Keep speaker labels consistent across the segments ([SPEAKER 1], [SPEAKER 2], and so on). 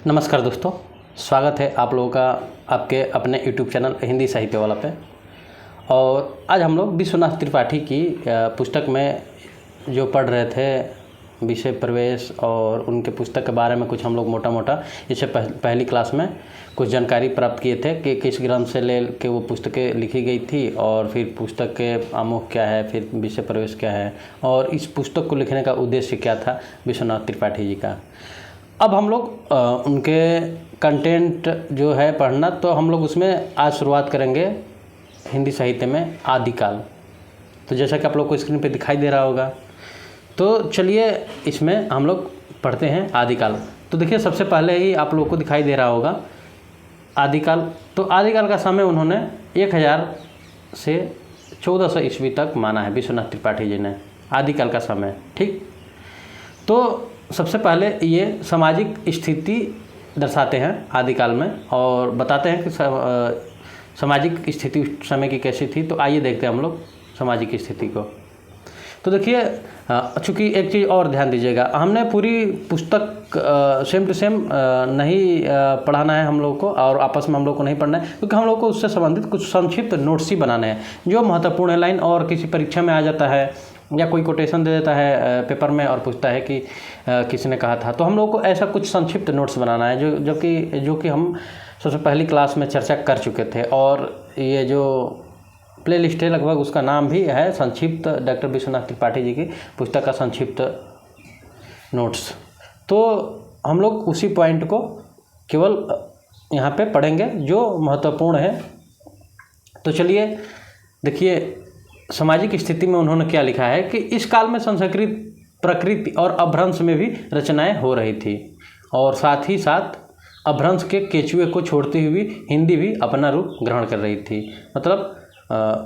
[SPEAKER 1] नमस्कार दोस्तों, स्वागत है आप लोगों का आपके अपने YouTube चैनल हिंदी साहित्य वाला पे। और आज हम लोग विश्वनाथ त्रिपाठी की पुस्तक में जो पढ़ रहे थे विषय प्रवेश, और उनके पुस्तक के बारे में कुछ हम लोग मोटा मोटा इससे पहली क्लास में कुछ जानकारी प्राप्त किए थे कि किस ग्रंथ से ले के वो पुस्तकें लिखी गई थी, और फिर पुस्तक के आमुख क्या है, फिर विषय प्रवेश क्या है, और इस पुस्तक को लिखने का उद्देश्य क्या था विश्वनाथ त्रिपाठी जी का। अब हम लोग उनके कंटेंट जो है पढ़ना, तो हम लोग उसमें आज शुरुआत करेंगे हिंदी साहित्य में आदिकाल। तो जैसा कि आप लोग को स्क्रीन पे दिखाई दे रहा होगा, तो चलिए इसमें हम लोग पढ़ते हैं आदिकाल। तो देखिए, सबसे पहले ही आप लोग को दिखाई दे रहा होगा आदिकाल। तो आदिकाल का समय उन्होंने 1000 से 1400 ईस्वी तक माना है विश्वनाथ त्रिपाठी जी ने, आदिकाल का समय। ठीक, तो सबसे पहले ये सामाजिक स्थिति दर्शाते हैं आदिकाल में, और बताते हैं कि सामाजिक स्थिति उस समय की कैसी थी। तो आइए देखते हैं हम लोग सामाजिक स्थिति को। तो देखिए, चूँकि एक चीज़ और ध्यान दीजिएगा, हमने पूरी पुस्तक सेम टू सेम नहीं पढ़ाना है हम लोग को, और आपस में हम लोग को नहीं पढ़ना है, क्योंकि हम लोग को उससे संबंधित कुछ संक्षिप्त नोट्स ही बनाने हैं जो महत्वपूर्ण है लाइन, और किसी परीक्षा में आ जाता है या कोई कोटेशन दे देता है पेपर में और पूछता है कि किसी ने कहा था। तो हम लोग को ऐसा कुछ संक्षिप्त नोट्स बनाना है जो कि हम सबसे पहली क्लास में चर्चा कर चुके थे, और ये जो प्ले लिस्ट है लगभग उसका नाम भी है संक्षिप्त डॉक्टर विश्वनाथ त्रिपाठी जी की पुस्तक का संक्षिप्त नोट्स। तो हम लोग उसी पॉइंट को केवल यहाँ पे पढ़ेंगे जो महत्वपूर्ण है। तो चलिए देखिए, सामाजिक स्थिति में उन्होंने क्या लिखा है कि इस काल में संस्कृत, प्रकृति और अपभ्रंश में भी रचनाएं हो रही थी, और साथ ही साथ अपभ्रंश के केचुए को छोड़ती हुई हिंदी भी अपना रूप ग्रहण कर रही थी। मतलब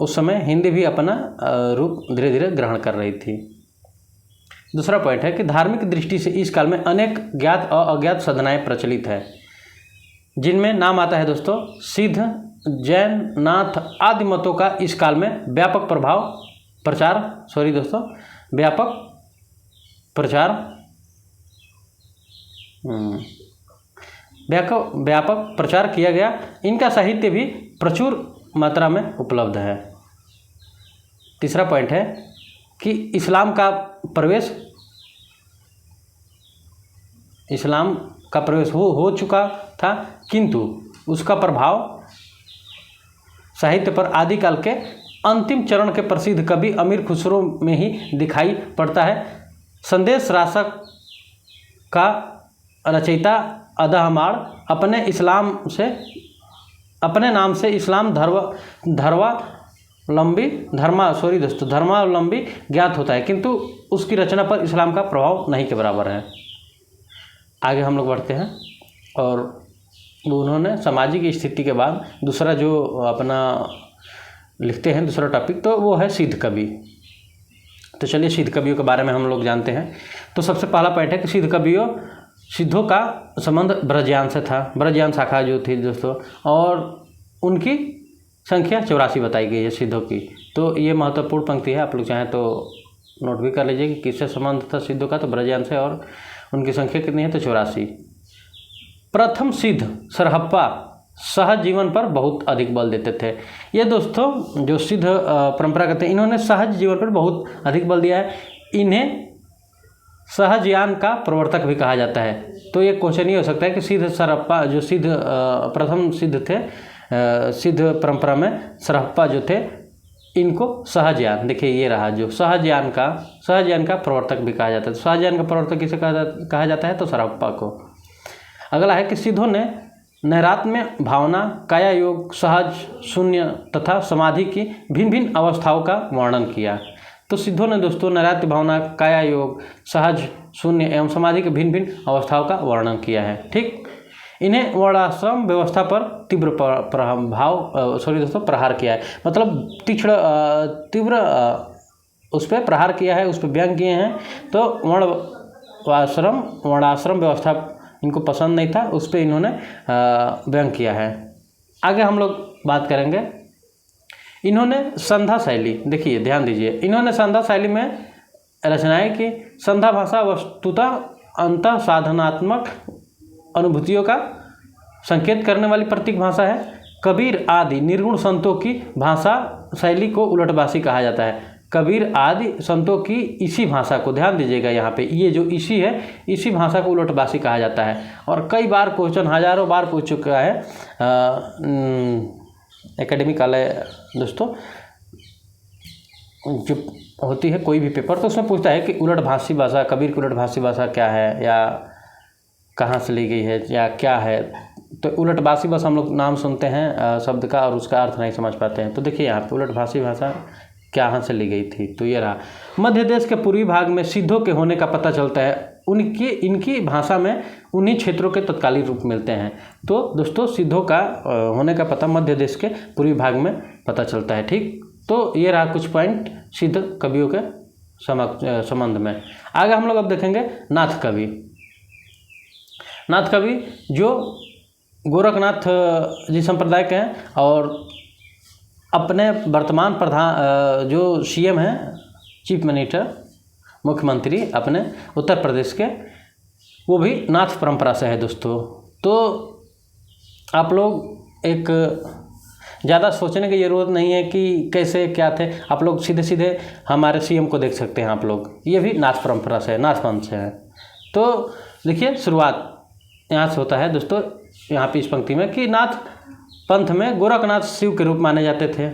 [SPEAKER 1] उस समय हिंदी भी अपना रूप धीरे धीरे ग्रहण कर रही थी। दूसरा पॉइंट है कि धार्मिक दृष्टि से इस काल में अनेक ज्ञात और अज्ञात साधनाएं प्रचलित है, जिनमें नाम आता है दोस्तों सिद्ध, जैन, नाथ आदि मतों का इस काल में व्यापक प्रचार किया गया। इनका साहित्य भी प्रचुर मात्रा में उपलब्ध है। तीसरा पॉइंट है कि इस्लाम का प्रवेश हो चुका था, किंतु उसका प्रभाव साहित्य पर आदिकाल के अंतिम चरण के प्रसिद्ध कवि अमीर खुसरो में ही दिखाई पड़ता है। संदेश रासक का रचयिता अदहमाड़ अपने नाम से इस्लाम धर्मावलंबी ज्ञात होता है, किंतु उसकी रचना पर इस्लाम का प्रभाव नहीं के बराबर है। आगे हम लोग बढ़ते हैं, और उन्होंने सामाजिक स्थिति के बाद दूसरा जो अपना लिखते हैं दूसरा टॉपिक, तो वो है सिद्ध कवि। तो चलिए सिद्ध कवियों के बारे में हम लोग जानते हैं। तो सबसे पहला पॉइंट है कि सिद्धों का संबंध ब्रजयान से था। ब्रजयान शाखा जो थी दोस्तों, और उनकी संख्या 84 बताई गई है सिद्धों की। तो ये महत्वपूर्ण पंक्ति है, आप लोग चाहें तो नोट भी कर लीजिए कि किससे संबंध था सिद्धों का, तो ब्रजयान से, और उनकी संख्या कितनी है, तो 84। प्रथम सिद्ध सरहप्पा सहज जीवन पर बहुत अधिक बल देते थे। ये दोस्तों जो सिद्ध परंपरा कहते हैं, इन्होंने सहज जीवन पर बहुत अधिक बल दिया है। इन्हें सहजयान का प्रवर्तक भी कहा जाता है। तो ये क्वेश्चन ये हो सकता है कि सिद्ध सरहप्पा जो प्रथम सिद्ध थे सिद्ध परंपरा में, सरहप्पा जो थे, इनको सहजयान, देखिए ये रहा जो सहजयान का प्रवर्तक भी कहा जाता है। तो सहजयान का प्रवर्तक किसे कहा जाता है, तो सरहप्पा को। अगला है कि सिद्धों ने नैरात्य में भावना, काया योग, सहज, शून्य तथा समाधि की भिन्न भिन्न अवस्थाओं का वर्णन किया। तो सिद्धों ने दोस्तों नैरात्य, भावना, काया योग, सहज, शून्य एवं समाधि की भिन्न भिन्न अवस्थाओं का वर्णन किया है। ठीक, इन्हें वर्णाश्रम व्यवस्था पर तीव्र प्रहार किया है। मतलब तीव्र उस पर प्रहार किया है, उस पर व्यंग किए हैं। तो वर्णाश्रम व्यवस्था इनको पसंद नहीं था, उस पर इन्होंने व्यंग किया है। आगे हम लोग बात करेंगे, इन्होंने संध्या शैली, देखिए ध्यान दीजिए, इन्होंने संध्या शैली में रचनाएं की। संध्या भाषा वस्तुतः अंतः साधनात्मक अनुभूतियों का संकेत करने वाली प्रतीक भाषा है। कबीर आदि निर्गुण संतों की भाषा शैली को उलटभाषी कहा जाता है। कबीर आदि संतों की इसी भाषा को, ध्यान दीजिएगा यहाँ पे, ये जो इसी है, इसी भाषा को उलटभाषी कहा जाता है। और कई बार क्वेश्चन, हजारों बार पूछ चुका है एकेडमिक वाले दोस्तों, जो होती है कोई भी पेपर, तो उसमें पूछता है कि उलटभाषी भाषा, कबीर की उलटभाषी भाषा क्या है, या कहाँ से ली गई है, या क्या है। तो उलटभाषी बस हम लोग नाम सुनते हैं शब्द का और उसका अर्थ नहीं समझ पाते हैं। तो देखिए यहाँ पे उलटभाषी भाषा कहाँ से ली गई थी, तो ये रहा। मध्य देश के पूर्वी भाग में सिद्धों के होने का पता चलता है। इनकी भाषा में उन्हीं क्षेत्रों के तत्कालीन रूप मिलते हैं। तो दोस्तों सिद्धों का होने का पता मध्य देश के पूर्वी भाग में पता चलता है। ठीक, तो ये रहा कुछ पॉइंट सिद्ध कवियों के संबंध में। आगे हम लोग अब देखेंगे नाथ कवि। नाथ कवि जो गोरखनाथ जी संप्रदाय के हैं और अपने वर्तमान प्रधान जो सीएम हैं, चीफ मिनिस्टर, मुख्यमंत्री अपने उत्तर प्रदेश के, वो भी नाथ परंपरा से है दोस्तों। तो आप लोग एक ज़्यादा सोचने की ज़रूरत नहीं है कि कैसे क्या थे, आप लोग सीधे सीधे हमारे सीएम को देख सकते हैं। आप लोग ये भी नाथ परंपरा से है, नाथ पंथ से है। तो देखिए शुरुआत यहाँ से होता है दोस्तों, यहाँ पे इस पंक्ति में कि नाथ पंथ में गोरखनाथ शिव के रूप माने जाते थे।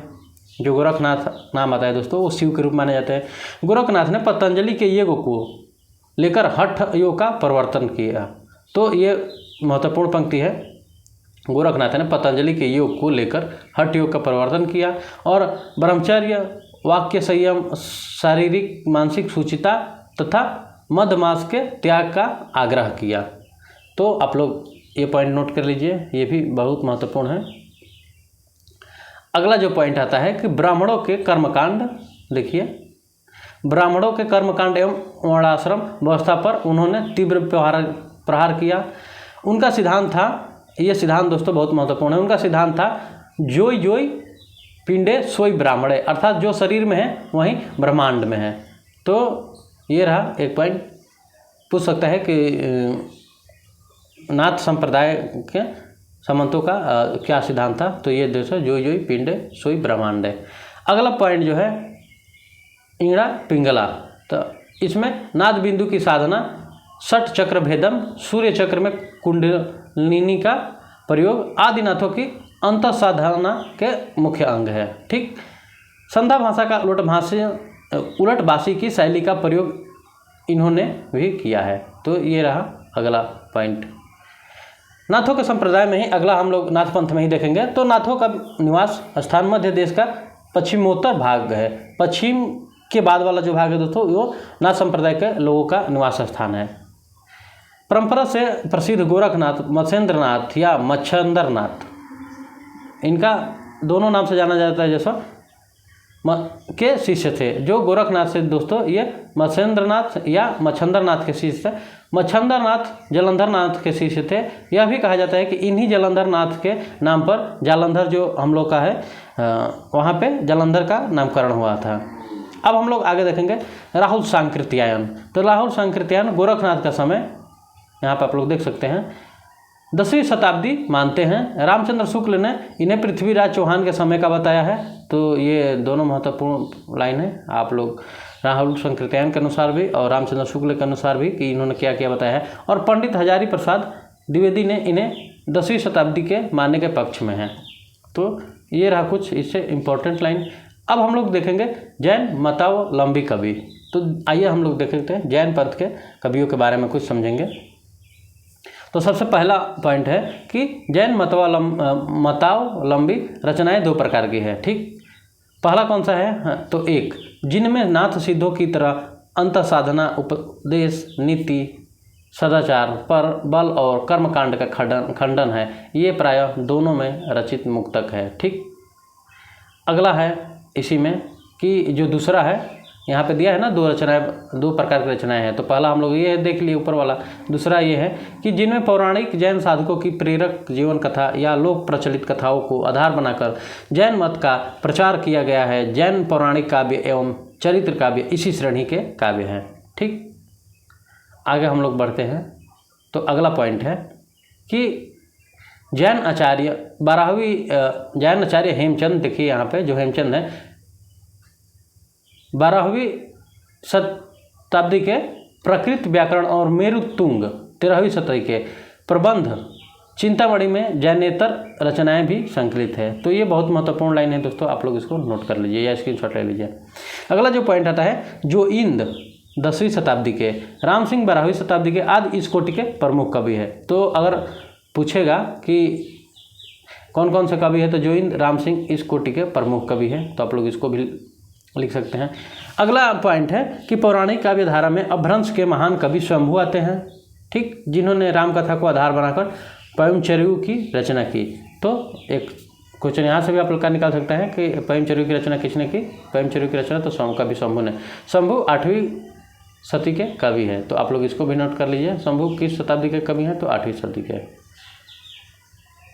[SPEAKER 1] जो गोरखनाथ नाम आता है दोस्तों, वो शिव के रूप माने जाते हैं। गोरखनाथ ने पतंजलि के योग को लेकर हठ योग का प्रवर्तन किया। तो ये महत्वपूर्ण पंक्ति है। गोरखनाथ ने पतंजलि के योग को लेकर हठ योग का प्रवर्तन किया और ब्रह्मचर्य, वाक्य संयम, शारीरिक मानसिक शुचिता तथा मधमास के त्याग का आग्रह किया। तो आप लोग ये पॉइंट नोट कर लीजिए, ये भी बहुत महत्वपूर्ण है। अगला जो पॉइंट आता है कि ब्राह्मणों के कर्मकांड। देखिए, ब्राह्मणों के कर्मकांड एवं वर्णाश्रम व्यवस्था पर उन्होंने तीव्र प्रहार किया। उनका सिद्धांत था, ये सिद्धांत दोस्तों बहुत महत्वपूर्ण है, उनका सिद्धांत था जोई जोई पिंडे सोई ब्राह्मणे, अर्थात जो शरीर में है वहीं ब्रह्मांड में है। तो ये रहा एक पॉइंट। पूछ सकता है कि नाथ संप्रदाय के समंतों का क्या सिद्धांत था, तो ये दोस्तों जोई जोई पिंडे सोई ब्रह्मांडे। अगला पॉइंट जो है इंगड़ा पिंगला। तो इसमें नाद बिंदु की साधना, षट चक्र भेदम, सूर्य चक्र में कुंडलिनी का प्रयोग आदि नाथों की अंत साधना के मुख्य अंग है। ठीक, संध्या भाषा का उलटभाषी की शैली का प्रयोग इन्होंने भी किया है। तो ये रहा अगला पॉइंट। नाथों के संप्रदाय में ही अगला हम लोग नाथ पंथ में ही देखेंगे। तो नाथों का निवास स्थान मध्य देश का पश्चिमोत्तर भाग है। पश्चिम के बाद वाला जो भाग है दोस्तों, वो नाथ संप्रदाय के लोगों का निवास स्थान है। परंपरा से प्रसिद्ध गोरखनाथ, मत्स्येंद्रनाथ या मच्छंदरनाथ, इनका दोनों नाम से जाना जाता है, जैसा के शिष्य थे। जो गोरखनाथ से दोस्तों ये मत्स्येंद्रनाथ या मच्छंदरनाथ के शिष्य थे। मच्छंदरनाथ जालंधरनाथ के शिष्य थे। यह भी कहा जाता है कि इन्हीं जालंधरनाथ के नाम पर जालंधर जो हम लोग का है वहाँ पे जालंधर का नामकरण हुआ था। अब हम लोग आगे देखेंगे राहुल सांकृत्यायन। तो राहुल सांकृत्यायन गोरखनाथ का समय यहाँ पर आप लोग देख सकते हैं 10वीं शताब्दी मानते हैं। रामचंद्र शुक्ल ने इन्हें पृथ्वीराज चौहान के समय का बताया है। तो ये दोनों महत्वपूर्ण लाइन है, आप लोग राहुल सांकृत्यायन के अनुसार भी और रामचंद्र शुक्ल के अनुसार भी कि इन्होंने क्या क्या बताया है। और पंडित हजारी प्रसाद द्विवेदी ने इन्हें 10वीं शताब्दी के मानने के पक्ष में है। तो ये रहा कुछ इससे इम्पोर्टेंट लाइन। अब हम लोग देखेंगे जैन मतावलंबी कवि। तो आइए हम लोग देखते हैं जैन पंथ के कवियों के बारे में कुछ समझेंगे। तो सबसे पहला पॉइंट है कि जैन मतावलंबी रचनाएं दो प्रकार की है। ठीक, पहला कौन सा है? तो एक, जिनमें नाथ सिद्धों की तरह अंत साधना, उपदेश, नीति, सदाचार पर बल और कर्मकांड का खंडन है। ये प्रायः दोनों में रचित मुक्तक है। ठीक, अगला है इसी में कि जो दूसरा है यहाँ पे दिया है ना, दो प्रकार की रचनाएं हैं। तो पहला हम लोग ये देख लिए ऊपर वाला। दूसरा ये है कि जिनमें पौराणिक जैन साधकों की प्रेरक जीवन कथा या लोक प्रचलित कथाओं को आधार बनाकर जैन मत का प्रचार किया गया है। जैन पौराणिक काव्य एवं चरित्र काव्य इसी श्रेणी के काव्य हैं। ठीक, आगे हम लोग बढ़ते हैं। तो अगला पॉइंट है कि जैन आचार्य 12वीं जैन आचार्य हेमचंद, देखिए यहाँ पे जो हेमचंद है 12वीं शताब्दी के प्रकृत व्याकरण और मेरुतुंग 13वीं शताब्दी के प्रबंध चिंतामणि में जैनेतर रचनाएं भी संकलित है। तो ये बहुत महत्वपूर्ण लाइन है दोस्तों, आप लोग इसको नोट कर लीजिए या स्क्रीनशॉट ले लीजिए। अगला जो पॉइंट आता है, जो इंद 10वीं शताब्दी के, राम सिंह 12वीं शताब्दी के आदि इस कोटि के प्रमुख कवि है। तो अगर पूछेगा कि कौन कौन से कवि है, तो जो इंद, राम सिंह इस कोटि के प्रमुख कवि हैं, तो आप लोग इसको भी लिख सकते हैं। अगला पॉइंट है कि पौराणिक काव्य धारा में अपभ्रंश के महान कवि स्वयंभू आते हैं, ठीक, जिन्होंने राम कथा को आधार बनाकर पयमचर्यु की रचना की। तो एक क्वेश्चन यहाँ से भी आप लोग का निकाल सकते हैं कि पयमचर्यु की रचना किसने की? पयमचर्यु की रचना तो कवि शंभु ने। शंभु 8वीं शती के कवि हैं, तो आप लोग इसको भी नोट कर लीजिए। शंभु किस शताब्दी के कवि हैं? तो 8वीं शती के।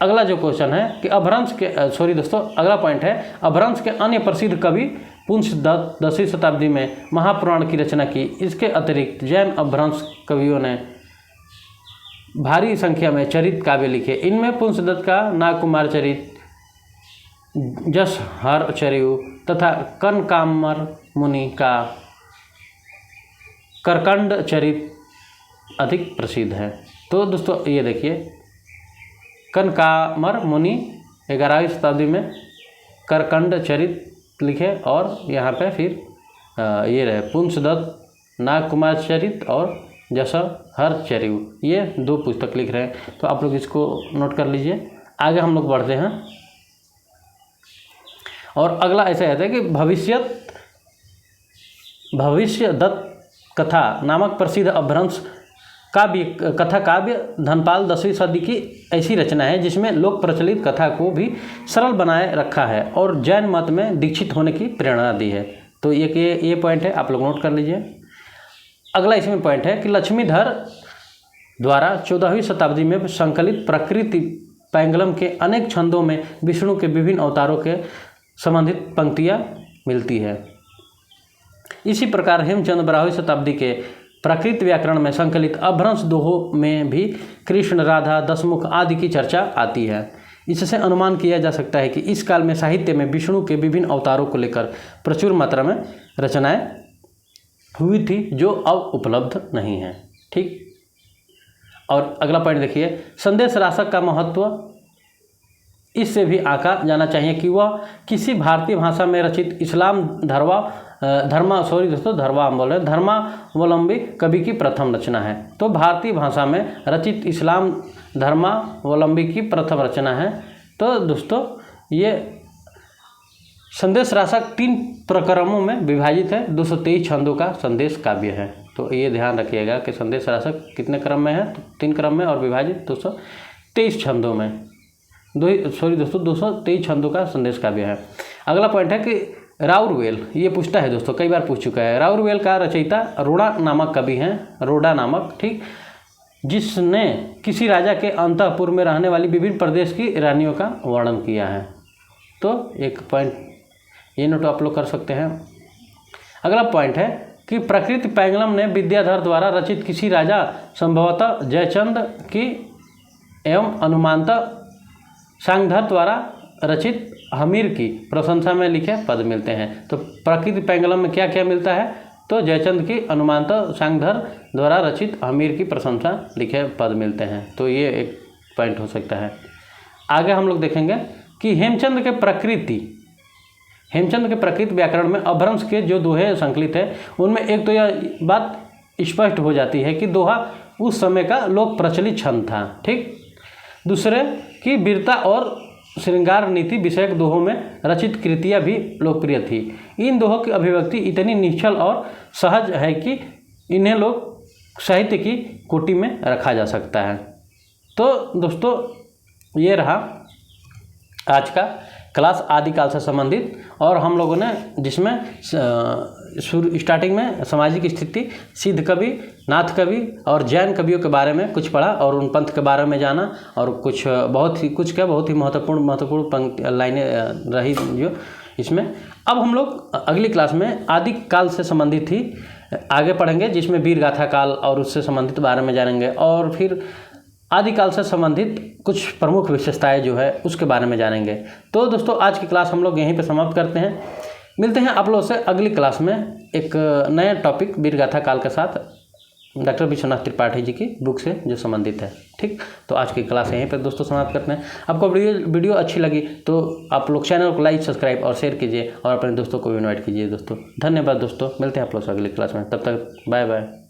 [SPEAKER 1] अगला जो क्वेश्चन है कि अपभ्रंश के अगला पॉइंट है, अपभ्रंश के अन्य प्रसिद्ध कवि पुंस 10वीं शताब्दी में महापुराण की रचना की। इसके अतिरिक्त जैन अपभ्रंश कवियों ने भारी संख्या में चरित काव्य लिखे। इनमें पुंसदत्त का नागकुमार चरित, जसहर चर्यु तथा कनकामर मुनि का करकंड चरित अधिक प्रसिद्ध है। तो दोस्तों ये देखिए, कनकामर मुनि 11वीं शताब्दी में करकंड चरित लिखे, और यहाँ पे फिर ये रहे पुंसदत्त नागकुमार चरित और जसहर चर्यु, ये 2 पुस्तक लिख रहे हैं। तो आप लोग इसको नोट कर लीजिए। आगे हम लोग बढ़ते हैं, और अगला ऐसा है कि भविष्यदत्त कथा नामक प्रसिद्ध अपभ्रंश कथा काव्य धनपाल 10वीं सदी की ऐसी रचना है जिसमें लोक प्रचलित कथा को भी सरल बनाए रखा है और जैन मत में दीक्षित होने की प्रेरणा दी है। तो ये पॉइंट है, आप लोग नोट कर लीजिए। अगला इसमें पॉइंट है कि लक्ष्मीधर द्वारा 14वीं शताब्दी में संकलित प्रकृति पैंगलम के अनेक छंदों में विष्णु के विभिन्न अवतारों के संबंधित पंक्तियाँ मिलती है। इसी प्रकार हेमचंद 12वीं शताब्दी के प्राकृत व्याकरण में संकलित अपभ्रंश दोहों में भी कृष्ण, राधा, दशमुख आदि की चर्चा आती है। इससे अनुमान किया जा सकता है कि इस काल में साहित्य में विष्णु के विभिन्न अवतारों को लेकर प्रचुर मात्रा में रचनाएं हुई थी जो अब उपलब्ध नहीं है, ठीक। और अगला पॉइंट देखिए, संदेश राशक का महत्व इससे भी आंका जाना चाहिए कि वह किसी भारतीय भाषा में रचित इस्लाम धर्मावलंबी कवि की प्रथम रचना है। तो भारतीय भाषा में रचित इस्लाम धर्मावलंबी की प्रथम रचना है। तो दोस्तों ये संदेश राशक 3 प्रकरणों में विभाजित है, 223 छंदों का संदेश काव्य है। तो ये ध्यान रखिएगा कि संदेश राशक कितने क्रम में है? तो 3 क्रम में, और विभाजित 223 छंदों में, 223 छंदों का संदेश काव्य है। अगला पॉइंट है कि राउरवेल, ये पूछता है दोस्तों, कई बार पूछ चुका है। राउरवेल का रचयिता रोड़ा नामक कवि हैं, रोड़ा नामक, ठीक, जिसने किसी राजा के अंतःपुर में रहने वाली विभिन्न प्रदेश की रानियों का वर्णन किया है। तो एक पॉइंट ये नोट आप लोग कर सकते हैं। अगला पॉइंट है कि प्रकृति पैंगलम ने विद्याधर द्वारा रचित किसी राजा, संभवतः जयचंद की, एवं अनुमानतः शांगधर द्वारा रचित हमीर की प्रशंसा में लिखे पद मिलते हैं। तो प्रकृति पैंगलम में क्या क्या मिलता है? तो जयचंद की, अनुमानतः शांगधर द्वारा रचित हमीर की प्रशंसा लिखे पद मिलते हैं। तो ये एक पॉइंट हो सकता है। आगे हम लोग देखेंगे कि हेमचंद के प्रकृत व्याकरण में अपभ्रंश के जो दोहे संकलित है उनमें एक तो यह बात स्पष्ट हो जाती है कि दोहा उस समय का लोक प्रचलित छंद था, ठीक। दूसरे कि वीरता और श्रृंगार नीति विषयक दोहों में रचित कृतियाँ भी लोकप्रिय थी। इन दोहों की अभिव्यक्ति इतनी निश्चल और सहज है कि इन्हें लोग साहित्य की कोटि में रखा जा सकता है। तो दोस्तों ये रहा आज का क्लास आदिकाल से संबंधित, और हम लोगों ने जिसमें स्टार्टिंग में सामाजिक स्थिति, सिद्ध कवि, नाथ कवि और जैन कवियों के बारे में कुछ पढ़ा और उन पंथ के बारे में जाना, और कुछ बहुत ही महत्वपूर्ण लाइनें रही जो इसमें। अब हम लोग अगली क्लास में आदिकाल से संबंधित ही आगे पढ़ेंगे, जिसमें वीर गाथा काल और उससे संबंधित बारे में जानेंगे, और फिर आदिकाल से संबंधित कुछ प्रमुख विशेषताएं जो है उसके बारे में जानेंगे। तो दोस्तों आज की क्लास हम लोग यहीं पे समाप्त करते हैं। मिलते हैं आप लोगों से अगली क्लास में एक नया टॉपिक वीरगाथा काल के साथ डॉक्टर विश्वनाथ त्रिपाठी जी की बुक से जो संबंधित है। ठीक, तो आज की क्लास यहीं पर दोस्तों समाप्त करते हैं। आपको वीडियो अच्छी लगी तो आप लोग चैनल को लाइक, सब्सक्राइब और शेयर कीजिए और अपने दोस्तों को भी इन्वाइट कीजिए। दोस्तों धन्यवाद। दोस्तों मिलते हैं आप लोग से अगली क्लास में, तब तक बाय बाय।